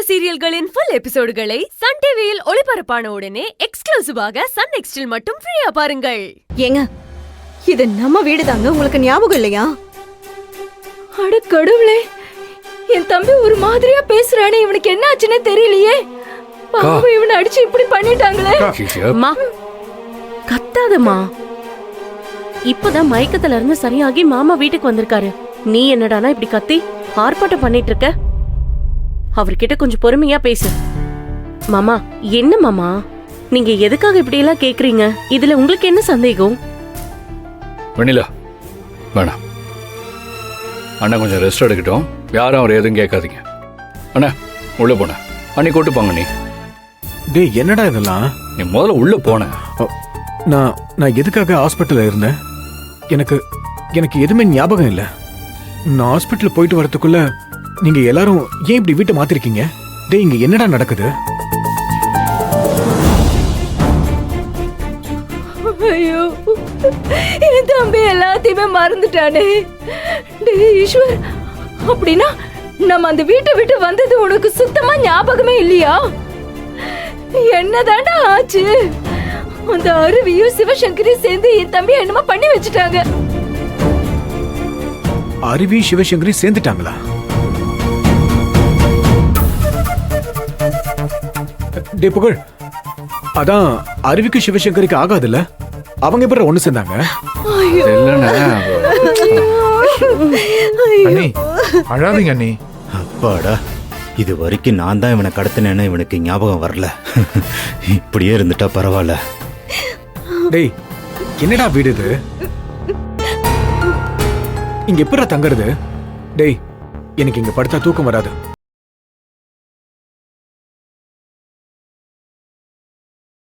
சீரியல்களின் full எபிசோடுகளை Sun டிவியில் ஒளிபரப்பான உடனே எக்ஸ்க்ளூசிவாக சன் நெக்ஸ்டில் மட்டும் ஃப்ரீயா பாருங்கள். ஏங்க, இது நம்ம வீடு தாங்க, உங்களுக்கு ஞாபகம் இல்லையா? அட கடவுளே, என் தம்பி ஒரு மாதிரியா பேசுறானே, இவனுக்கு என்ன ஆச்சுன்னே தெரியலையே. பாவம், இவனை அடிச்சு இப்படி பண்ணிட்டாங்களே. அம்மா கத்தாதம்மா, இப்பதான் மயக்கத்துல இருந்து சரியாகி மாமா வீட்டுக்கு வந்திருக்காரு. நீ என்னடானா இப்படி கத்தி ஆர்ப்பாட்டம் பண்ணிட்டு இருக்க? அவர்கிட்ட கொஞ்சம் பொறுமையா பேசு. மாமா, என்ன மாமா நீங்க எதுக்காக இப்படி எல்லாம் கேக்குறீங்க? இதுல உங்களுக்கு என்ன சந்தேகம்? வெண்ணிலா, வேணாம். அண்ணா கொஞ்சம் ரெஸ்ட் எடுக்கட்டும். யாரும் அவர் எதுவும் கேட்காதீங்க. அண்ணா உள்ள போன அண்ணி கூட்டு போங்க. நீ டேய், என்னடா இதெல்லாம்? நீ முதல்ல உள்ள போன. நான் எதுக்காக ஹாஸ்பிட்டல்ல இருந்தேன்? எனக்கு எனக்கு எதுவுமே ஞாபகம் இல்லை. நான் ஹாஸ்பிட்டல் போயிட்டு வரதுக்குள்ள நீங்க எல்லாரும் ஏன் இப்படி வீட்டை மாத்திருக்கீங்க? டேய், இங்க என்னடா நடக்குது? ஐயோ, என் தம்பி எல்லாத்தையுமே மறந்துட்டானே. டேய் ஈஸ்வர், அப்படின்னா நம்ம அந்த வீட்டை விட்டு வந்தது உனக்கு சுத்தமா ஞாபகமே இல்லையா? என்னதாண்டா ஆச்சு? அந்த அருவியும் சிவசங்கரியும் சேர்ந்து என் தம்பி என்னமா பண்ணி வச்சுட்டாங்க. அருவி சிவசங்கரி சேர்ந்துட்டாங்களா? டே புகழ், அதான் அருவிக்கு சிவசங்கரிக்கு ஆகாதுல்ல, அவங்க எப்படி ஒண்ணு சேர்ந்தாங்க? அண்ணி அழாதீங்க அண்ணி. அப்பாடா, இது வரைக்கும் நான் தான் இவனை கடத்தினேன்னு இவனுக்கு ஞாபகம் வரல. இப்படியே இருந்துட்டா பரவாயில்ல. டேய், என்னடா வீடு இது? இங்க எப்படா தங்குறது? டேய், எனக்கு இங்க படுத்தா தூக்கம் வராது.